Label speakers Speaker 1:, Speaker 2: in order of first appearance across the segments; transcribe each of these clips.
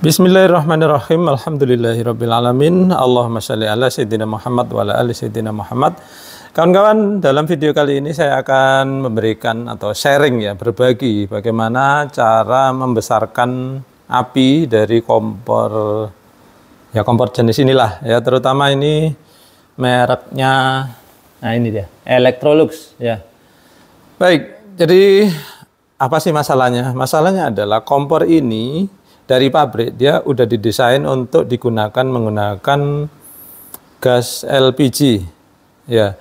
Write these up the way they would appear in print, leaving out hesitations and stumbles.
Speaker 1: Bismillahirrahmanirrahim. Alhamdulillahirabbil alamin. Allahumma shalli ala sayyidina Muhammad wa ala ali sayyidina Muhammad. Kawan-kawan, dalam video kali ini saya akan memberikan atau sharing ya, berbagi bagaimana cara membesarkan api dari kompor jenis inilah ya, terutama ini mereknya, nah ini dia, Electrolux ya. Baik, jadi apa sih masalahnya? Masalahnya adalah kompor ini dari pabrik dia udah didesain untuk digunakan menggunakan gas LPG ya.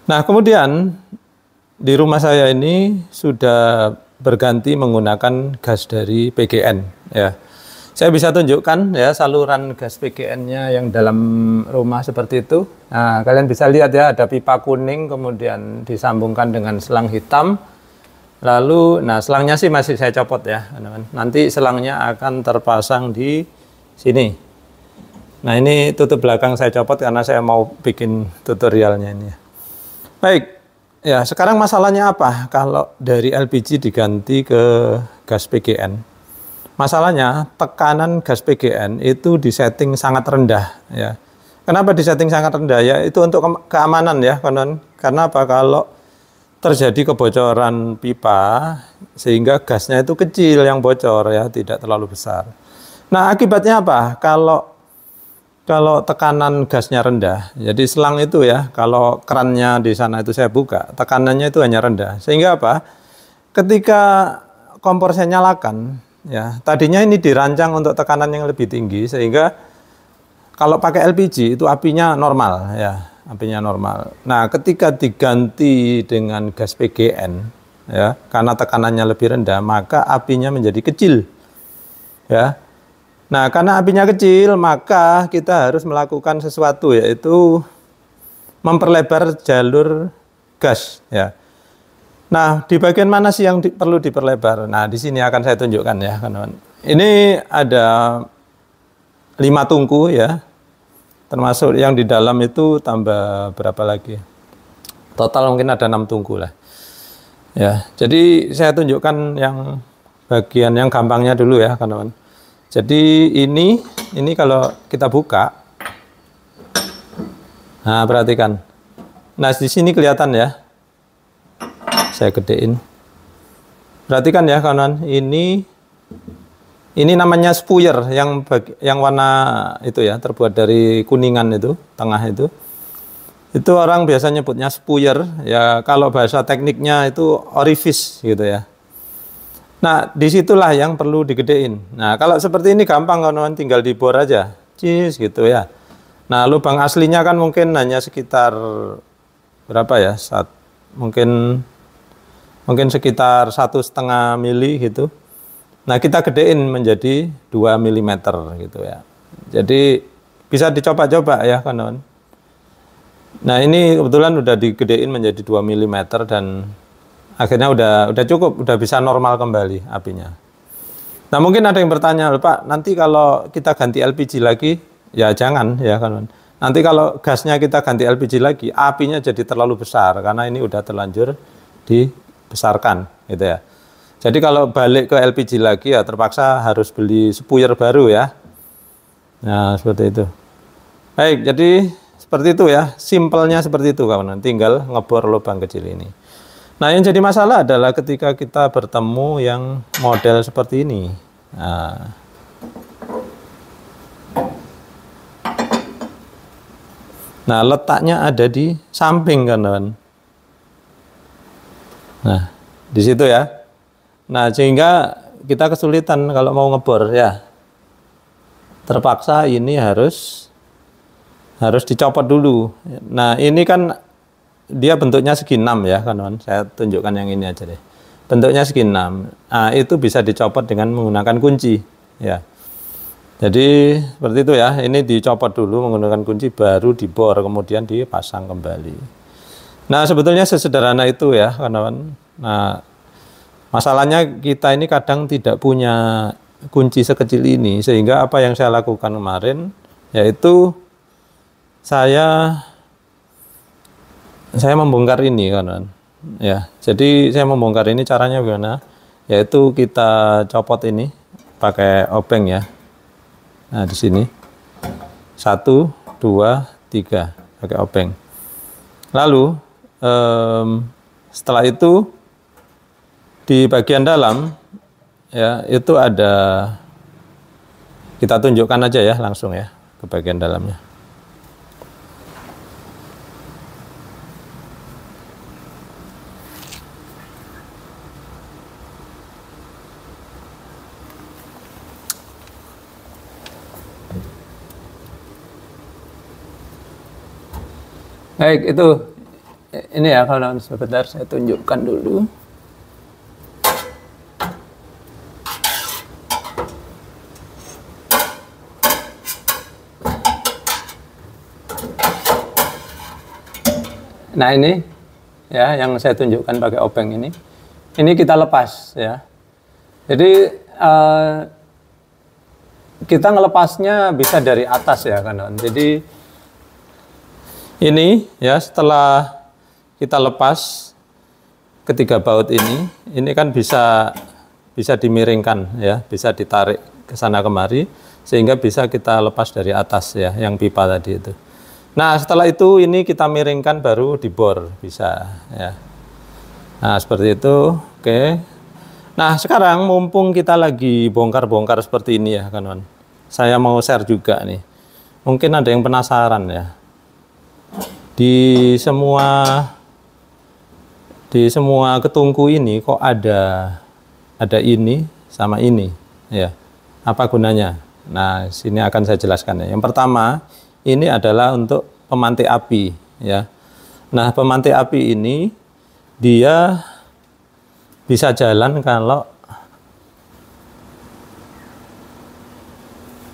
Speaker 1: Nah, kemudian di rumah saya ini sudah berganti menggunakan gas dari PGN ya. Saya bisa tunjukkan ya saluran gas PGN-nya yang dalam rumah seperti itu. Nah, kalian bisa lihat ya, ada pipa kuning kemudian disambungkan dengan selang hitam. Lalu, nah selangnya sih masih saya copot ya, teman-teman. Nanti selangnya akan terpasang di sini. Nah, ini tutup belakang saya copot karena saya mau bikin tutorialnya ini. Baik, ya sekarang masalahnya apa? Kalau dari LPG diganti ke gas PGN, masalahnya tekanan gas PGN itu disetting sangat rendah ya. Kenapa disetting sangat rendah ya? Itu untuk keamanan ya, teman-teman. Karena apa? Kalau terjadi kebocoran pipa sehingga gasnya itu kecil yang bocor ya, tidak terlalu besar. Nah, akibatnya apa? Kalau tekanan gasnya rendah, jadi selang itu ya, kalau kerannya di sana itu saya buka, tekanannya itu hanya rendah. Sehingga apa? Ketika kompor saya nyalakan ya, tadinya ini dirancang untuk tekanan yang lebih tinggi sehingga kalau pakai LPG itu apinya normal ya. Apinya normal. Nah, ketika diganti dengan gas PGN, ya, karena tekanannya lebih rendah, maka apinya menjadi kecil, ya. Nah, karena apinya kecil, maka kita harus melakukan sesuatu, yaitu memperlebar jalur gas, ya. Nah, di bagian mana sih yang perlu diperlebar? Nah, di sini akan saya tunjukkan ya, kawan-kawan. Ini ada 5 tungku, ya. Termasuk yang di dalam itu tambah berapa lagi? Total mungkin ada 6 tungku lah. Ya, jadi saya tunjukkan yang bagian yang gampangnya dulu ya, kawan-kawan. Jadi ini kalau kita buka, nah perhatikan. Nah di sini kelihatan ya. Saya gedein. Perhatikan ya, kawan-kawan. Ini namanya spuyer yang warna itu ya, terbuat dari kuningan itu, tengah itu. Itu orang biasa nyebutnya spuyer, ya kalau bahasa tekniknya itu orifice gitu ya. Nah, disitulah yang perlu digedein. Nah, kalau seperti ini gampang kawan-kawan, tinggal dibor aja, cis gitu ya. Nah, lubang aslinya kan mungkin hanya sekitar berapa ya? Mungkin sekitar 1,5 mili gitu. Nah, kita gedein menjadi 2 mm gitu ya. Jadi bisa dicoba-coba ya, kawan-kawan. Nah, ini kebetulan udah digedein menjadi 2 mm dan akhirnya udah cukup, udah bisa normal kembali apinya. Nah, mungkin ada yang bertanya, Pak, nanti kalau kita ganti LPG lagi, ya jangan ya, kawan-kawan. Nanti kalau gasnya kita ganti LPG lagi, apinya jadi terlalu besar karena ini udah terlanjur dibesarkan gitu ya. Jadi kalau balik ke LPG lagi ya terpaksa harus beli spuyer baru ya. Nah, seperti itu. Baik, jadi seperti itu ya. Simpelnya seperti itu kawan. Tinggal ngebor lubang kecil ini. Nah, yang jadi masalah adalah ketika kita bertemu yang model seperti ini. Nah, letaknya ada di samping kawan. Nah, di situ ya. Nah, sehingga kita kesulitan kalau mau ngebor ya. Terpaksa ini harus dicopot dulu. Nah, ini kan dia bentuknya segi 6 ya, kawan. Saya tunjukkan yang ini aja deh. Bentuknya segi 6. Nah, itu bisa dicopot dengan menggunakan kunci ya. Jadi seperti itu ya. Ini dicopot dulu menggunakan kunci, baru dibor kemudian dipasang kembali. Nah, sebetulnya sesederhana itu ya, kawan. Nah, masalahnya kita ini kadang tidak punya kunci sekecil ini, sehingga apa yang saya lakukan kemarin, yaitu saya membongkar ini kan ya. Jadi saya membongkar ini caranya bagaimana? Yaitu kita copot ini pakai obeng ya. Nah, di sini 1, 2, 3 pakai obeng. Lalu setelah itu di bagian dalam ya itu ada, kita tunjukkan aja ya langsung ya ke bagian dalamnya. Baik, itu ini ya kawan-kawan, sebentar saya tunjukkan dulu. Nah, ini ya yang saya tunjukkan pakai obeng ini kita lepas ya. Jadi kita ngelepasnya bisa dari atas ya kawan-kawan. Jadi ini ya, setelah kita lepas ketiga baut ini kan bisa dimiringkan ya, bisa ditarik ke sana kemari sehingga bisa kita lepas dari atas ya, yang pipa tadi itu. Nah, setelah itu ini kita miringkan baru dibor bisa ya. Nah, seperti itu. Oke. Nah, sekarang mumpung kita lagi bongkar-bongkar seperti ini ya kawan-kawan, saya mau share juga nih. Mungkin ada yang penasaran ya. Di semua ketungku ini kok ada ini sama ini ya. Apa gunanya? Nah, sini akan saya jelaskan ya. Yang pertama, ini adalah untuk pemantik api ya. Nah, pemantik api ini dia bisa jalan kalau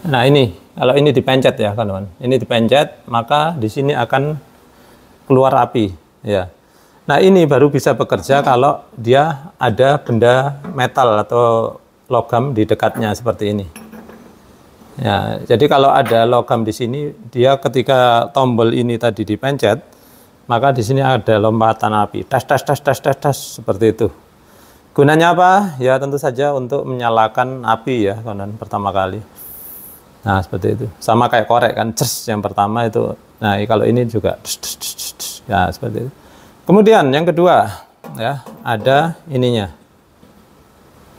Speaker 1: kalau ini dipencet ya kawan-kawan. Ini dipencet, maka di sini akan keluar api ya. Nah, ini baru bisa bekerja kalau dia ada benda metal atau logam di dekatnya seperti ini. Ya, jadi kalau ada logam di sini, dia ketika tombol ini tadi dipencet, maka di sini ada lompatan api, tas seperti itu. Gunanya apa? Ya tentu saja untuk menyalakan api ya kawan-kawan pertama kali. Nah, seperti itu. Sama kayak korek kan, yang pertama itu. Nah, kalau ini juga ya seperti itu. Kemudian yang kedua ya, ada ininya.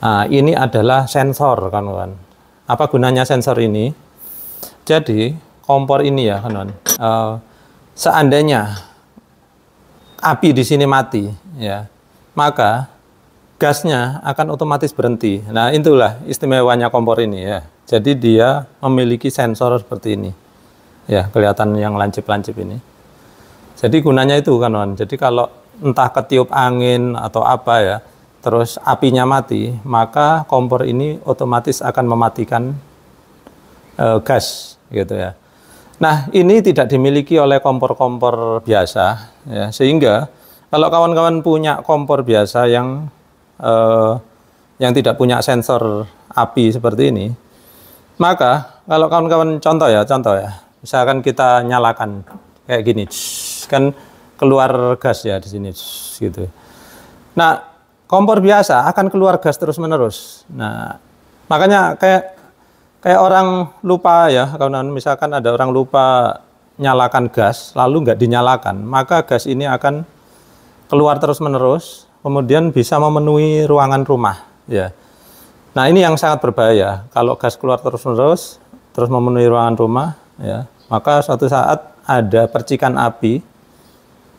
Speaker 1: Nah, ini adalah sensor kawan-kawan. Apa gunanya sensor ini? Jadi kompor ini ya kawan-kawan. Seandainya api di sini mati ya, maka gasnya akan otomatis berhenti. Nah, itulah istimewanya kompor ini ya. Jadi dia memiliki sensor seperti ini. Ya, kelihatan yang lancip-lancip ini. Jadi gunanya itu kawan-kawan. Jadi kalau entah ketiup angin atau apa ya, terus apinya mati, maka kompor ini otomatis akan mematikan gas gitu ya. Nah, ini tidak dimiliki oleh kompor-kompor biasa ya, sehingga kalau kawan-kawan punya kompor biasa yang tidak punya sensor api seperti ini, maka kalau kawan-kawan contoh ya, misalkan kita nyalakan kayak gini, kan keluar gas ya di sini gitu. Nah, kompor biasa akan keluar gas terus-menerus. Nah, makanya kayak orang lupa ya, kalau misalkan ada orang lupa nyalakan gas lalu nggak dinyalakan, maka gas ini akan keluar terus-menerus, kemudian bisa memenuhi ruangan rumah ya. Nah, ini yang sangat berbahaya. Kalau gas keluar terus-menerus terus memenuhi ruangan rumah ya, maka suatu saat ada percikan api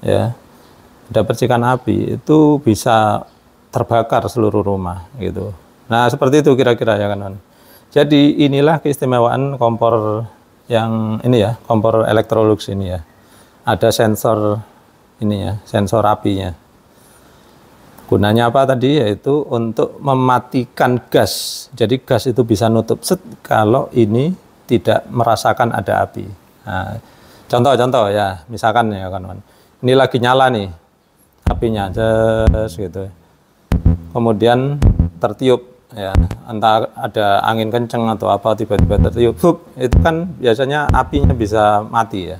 Speaker 1: ya. Ada percikan api itu bisa terbakar seluruh rumah gitu. Nah, seperti itu kira-kira ya kan. Jadi inilah keistimewaan kompor yang ini ya, kompor Electrolux ini ya. Ada sensor ini ya, sensor apinya. Gunanya apa tadi? Yaitu untuk mematikan gas. Jadi gas itu bisa nutup kalau ini tidak merasakan ada api. Nah, contoh ya, misalkan ya kawan-kawan. Ini lagi nyala nih apinya, gitu. Kemudian tertiup ya, entah ada angin kenceng atau apa tiba-tiba tertiup, itu kan biasanya apinya bisa mati ya.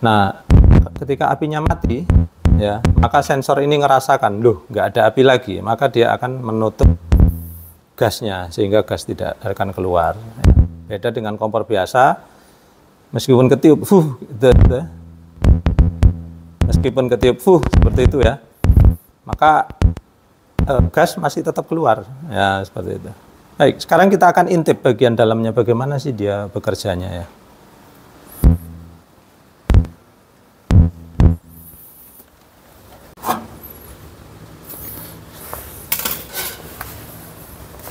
Speaker 1: Nah, ketika apinya mati ya, maka sensor ini ngerasakan, loh nggak ada api lagi, maka dia akan menutup gasnya sehingga gas tidak akan keluar. Beda dengan kompor biasa, meskipun ketiup, gitu. Meskipun ketiup, seperti itu ya, maka gas masih tetap keluar, ya seperti itu. Baik, sekarang kita akan intip bagian dalamnya, bagaimana sih dia bekerjanya ya.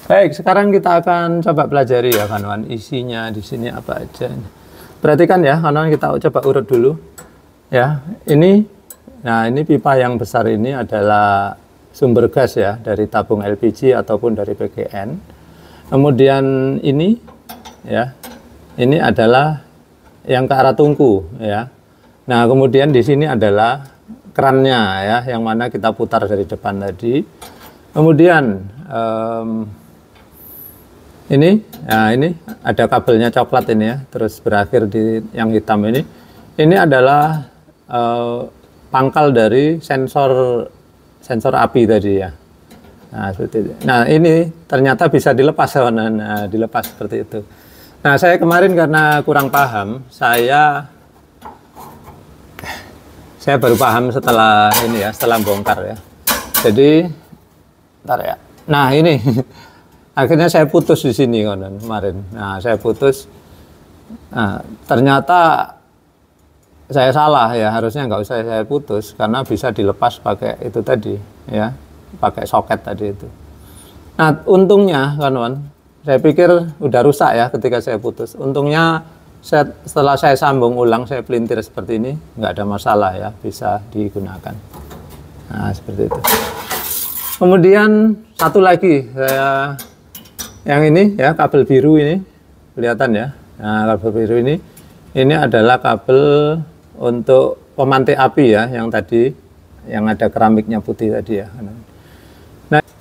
Speaker 1: Baik, sekarang kita akan coba pelajari ya kawan-kawan, isinya di sini apa aja. Perhatikan ya kawan-kawan, kita coba urut dulu. Ya, ini pipa yang besar ini adalah sumber gas ya, dari tabung LPG ataupun dari PGN. Kemudian ini ya, ini adalah yang ke arah tungku ya. Nah, kemudian di sini adalah kerannya ya, yang mana kita putar dari depan tadi. Kemudian ini ada kabelnya coklat ini ya, terus berakhir di yang hitam ini. Ini adalah pangkal dari sensor api tadi ya. Nah, seperti itu. Nah, ini ternyata bisa dilepas, nah, dilepas seperti itu. Nah, saya kemarin karena kurang paham, saya baru paham setelah ini ya, setelah bongkar ya. Jadi, bentar ya. Nah, ini akhirnya saya putus di sini kemarin. Nah, saya putus. Nah, ternyata saya salah ya, harusnya nggak usah saya putus karena bisa dilepas pakai itu tadi ya, pakai soket tadi itu. Nah, untungnya kawan-kawan, saya pikir udah rusak ya ketika saya putus. Untungnya setelah saya sambung ulang, saya pelintir seperti ini, nggak ada masalah ya, bisa digunakan. Nah, seperti itu. Kemudian satu lagi, yang ini ya, kabel biru ini kelihatan ya. Nah, kabel biru ini adalah kabel untuk pemantik api ya, yang tadi yang ada keramiknya putih tadi ya.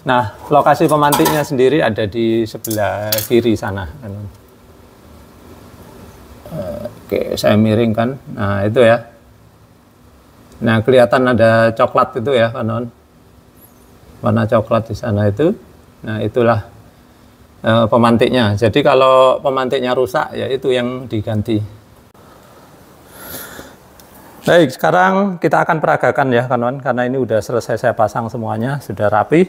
Speaker 1: Nah, lokasi pemantiknya sendiri ada di sebelah kiri sana. Oke, saya miringkan. Nah, itu ya. Nah, kelihatan ada coklat itu ya, kawan. Warna coklat di sana itu. Nah, itulah pemantiknya. Jadi kalau pemantiknya rusak ya itu yang diganti. Baik, sekarang kita akan peragakan ya kawan, karena ini udah selesai saya pasang semuanya, sudah rapi.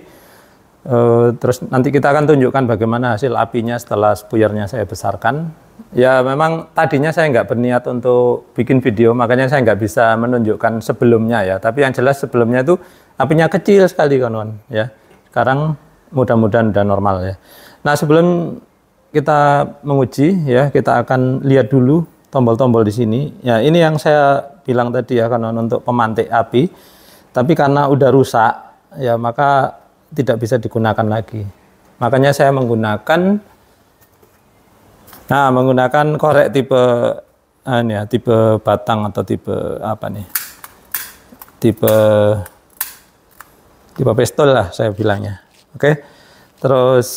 Speaker 1: Terus nanti kita akan tunjukkan bagaimana hasil apinya setelah spuyernya saya besarkan. Ya memang tadinya saya nggak berniat untuk bikin video, makanya saya nggak bisa menunjukkan sebelumnya ya. Tapi yang jelas sebelumnya itu apinya kecil sekali kawan ya. Sekarang mudah-mudahan udah normal ya. Nah, sebelum kita menguji ya, kita akan lihat dulu tombol-tombol di sini. Ya, ini yang saya bilang tadi ya, karena untuk pemantik api. Tapi karena udah rusak ya, maka tidak bisa digunakan lagi. Makanya saya menggunakan korek tipe tipe batang atau tipe apa nih? Tipe pistol lah saya bilangnya. Oke. Terus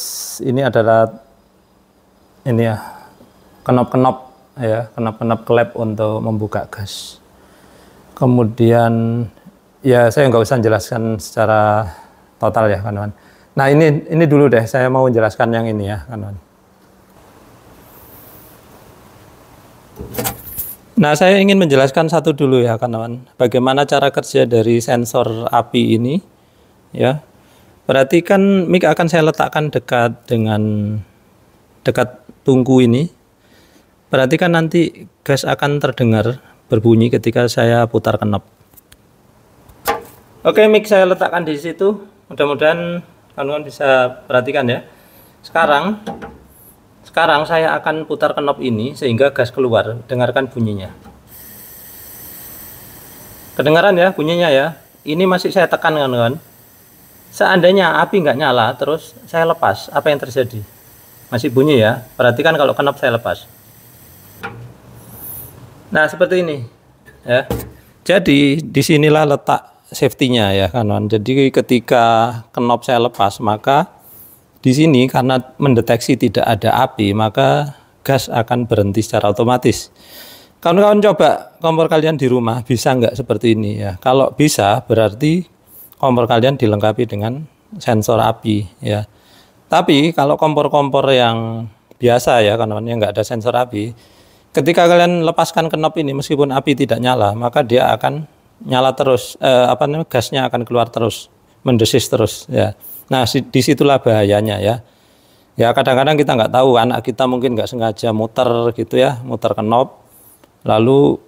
Speaker 1: ini adalah ini ya, knop-knop ya, knop-knop klep untuk membuka gas. Kemudian ya saya nggak usah jelaskan secara total ya kawan-kawan. Nah, ini dulu deh, saya mau jelaskan yang ini ya kawan-kawan. Nah, saya ingin menjelaskan satu dulu ya kawan-kawan, bagaimana cara kerja dari sensor api ini ya. Perhatikan, mic akan saya letakkan dekat tungku ini. Perhatikan nanti gas akan terdengar berbunyi ketika saya putar knob. Oke, mic saya letakkan di situ. Mudah-mudahan kawan-kawan bisa perhatikan ya. Sekarang saya akan putar knob ini sehingga gas keluar. Dengarkan bunyinya. Kedengaran ya bunyinya ya. Ini masih saya tekan kawan-kawan. Seandainya api nggak nyala, terus saya lepas, apa yang terjadi? Masih bunyi ya. Perhatikan kalau knob saya lepas. Nah, seperti ini ya. Jadi disinilah letak safety-nya ya kawan. Jadi ketika knob saya lepas, maka di sini karena mendeteksi tidak ada api, maka gas akan berhenti secara otomatis. Kawan-kawan coba kompor kalian di rumah bisa nggak seperti ini ya. Kalau bisa berarti kompor kalian dilengkapi dengan sensor api ya. Tapi kalau kompor-kompor yang biasa ya, kawan-kawan, yang nggak ada sensor api, ketika kalian lepaskan knob ini, meskipun api tidak nyala, maka dia akan nyala terus, gasnya akan keluar terus, mendesis terus ya. Nah, disitulah bahayanya ya. Ya kadang-kadang kita nggak tahu, anak kita mungkin nggak sengaja muter gitu ya, muter knob, lalu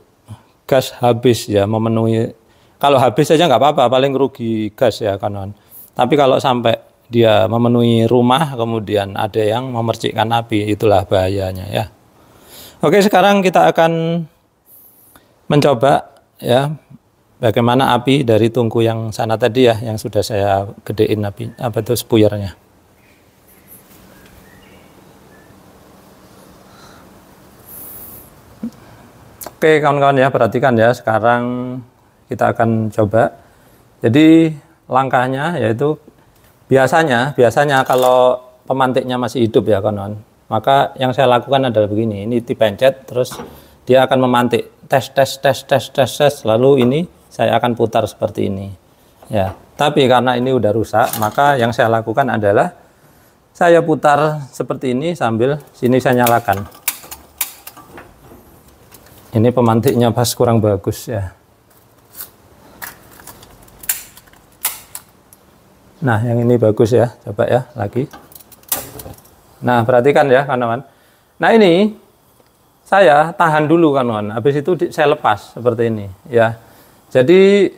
Speaker 1: gas habis ya, memenuhi. Kalau habis saja nggak apa-apa, paling rugi gas ya kawan. Tapi kalau sampai dia memenuhi rumah, kemudian ada yang memercikkan api, itulah bahayanya ya. Oke, sekarang kita akan mencoba ya bagaimana api dari tungku yang sana tadi ya, yang sudah saya gedein api, spuyernya. Oke kawan-kawan ya, perhatikan ya, sekarang kita akan coba. Jadi langkahnya yaitu biasanya kalau pemantiknya masih hidup ya kawan-kawan, maka yang saya lakukan adalah begini, ini dipencet terus dia akan memantik, tes, lalu ini saya akan putar seperti ini ya. Tapi karena ini udah rusak, maka yang saya lakukan adalah saya putar seperti ini sambil sini saya nyalakan. Ini pemantiknya pas kurang bagus ya. Nah, yang ini bagus ya, coba ya lagi. Nah, perhatikan ya kawan-kawan. Nah, ini saya tahan dulu kawan-kawan, habis itu saya lepas seperti ini ya. Jadi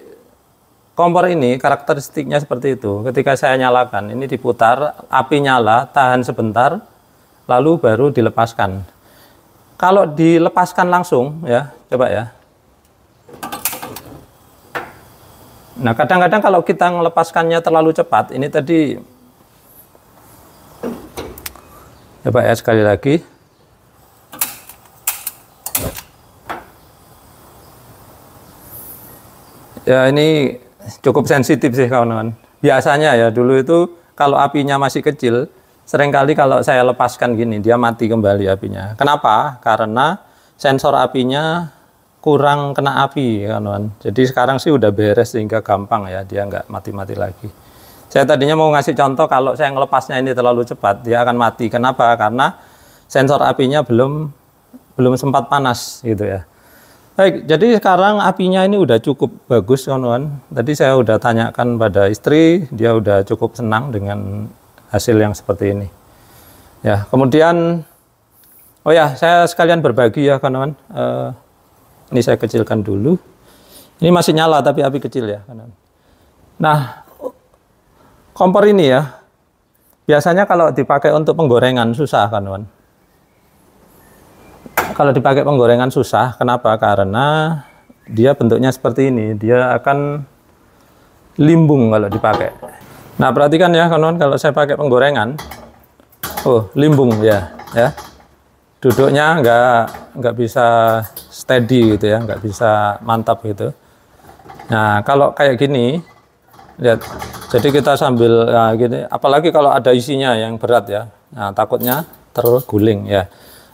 Speaker 1: kompor ini karakteristiknya seperti itu. Ketika saya nyalakan, ini diputar, api nyala, tahan sebentar, lalu baru dilepaskan. Kalau dilepaskan langsung ya, coba ya. Nah, kadang-kadang kalau kita melepaskannya terlalu cepat, ini tadi, coba ya sekali lagi. Ya, ini cukup sensitif sih kawan-kawan. Biasanya ya dulu itu kalau apinya masih kecil, seringkali kalau saya lepaskan gini, dia mati kembali apinya. Kenapa? Karena sensor apinya kurang kena api, kawan-kawan. Jadi sekarang sih udah beres sehingga gampang ya, dia nggak mati-mati lagi. Saya tadinya mau ngasih contoh kalau saya ngelepasnya ini terlalu cepat, dia akan mati. Kenapa? Karena sensor apinya belum sempat panas gitu ya. Baik, jadi sekarang apinya ini udah cukup bagus, kawan-kawan. Tadi saya udah tanyakan pada istri, dia udah cukup senang dengan hasil yang seperti ini. Ya, kemudian, oh ya, saya sekalian berbagi ya, kawan-kawan. Ini saya kecilkan dulu. Ini masih nyala tapi api kecil ya, kawan-kawan. Nah, kompor ini ya, biasanya kalau dipakai untuk penggorengan susah, kawan-kawan. Kalau dipakai penggorengan susah, kenapa? Karena dia bentuknya seperti ini, dia akan limbung kalau dipakai. Nah, perhatikan ya kawan-kawan, kalau saya pakai penggorengan, oh limbung ya, duduknya nggak bisa steady gitu ya, nggak bisa mantap gitu. Nah, kalau kayak gini, lihat, jadi kita sambil gini, apalagi kalau ada isinya yang berat ya, nah takutnya terguling ya.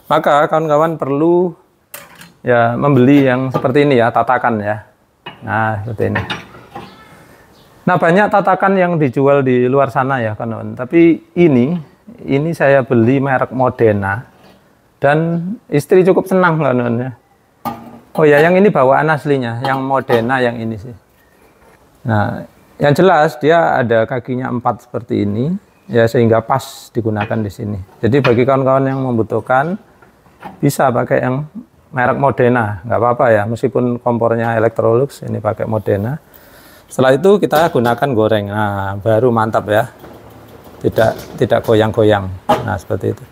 Speaker 1: Maka kawan-kawan perlu ya membeli yang seperti ini ya, tatakan ya. Nah, seperti ini. Nah, banyak tatakan yang dijual di luar sana ya kawan-kawan. Tapi ini saya beli merek Modena dan istri cukup senang kawan-kawan ya. Oh ya, yang ini bawaan aslinya, yang Modena yang ini sih. Nah, yang jelas dia ada kakinya 4 seperti ini ya, sehingga pas digunakan di sini. Jadi bagi kawan-kawan yang membutuhkan bisa pakai yang merek Modena, nggak apa-apa ya, meskipun kompornya Electrolux, ini pakai Modena. Setelah itu kita gunakan goreng, nah baru mantap ya, tidak goyang-goyang. Nah seperti itu.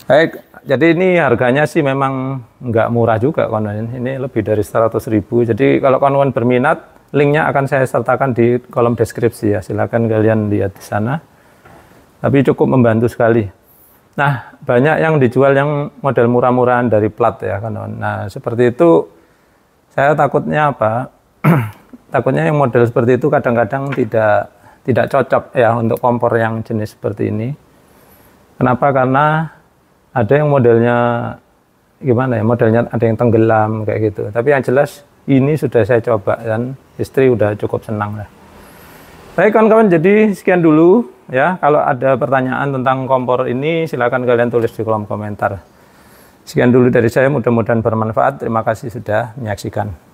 Speaker 1: Baik, jadi ini harganya sih memang nggak murah juga kawan-kawan, ini lebih dari 100.000. Jadi kalau kawan-kawan berminat, linknya akan saya sertakan di kolom deskripsi ya, silakan kalian lihat di sana. Tapi cukup membantu sekali. Nah, banyak yang dijual yang model murah-murahan dari plat ya kawan-kawan. Nah seperti itu, saya takutnya apa? Takutnya yang model seperti itu kadang-kadang tidak cocok ya untuk kompor yang jenis seperti ini. Kenapa? Karena ada yang modelnya gimana ya, modelnya ada yang tenggelam kayak gitu. Tapi yang jelas ini sudah saya coba dan istri udah cukup senang lah. Baik kawan-kawan, jadi sekian dulu ya. Kalau ada pertanyaan tentang kompor ini silakan kalian tulis di kolom komentar. Sekian dulu dari saya, mudah-mudahan bermanfaat. Terima kasih sudah menyaksikan.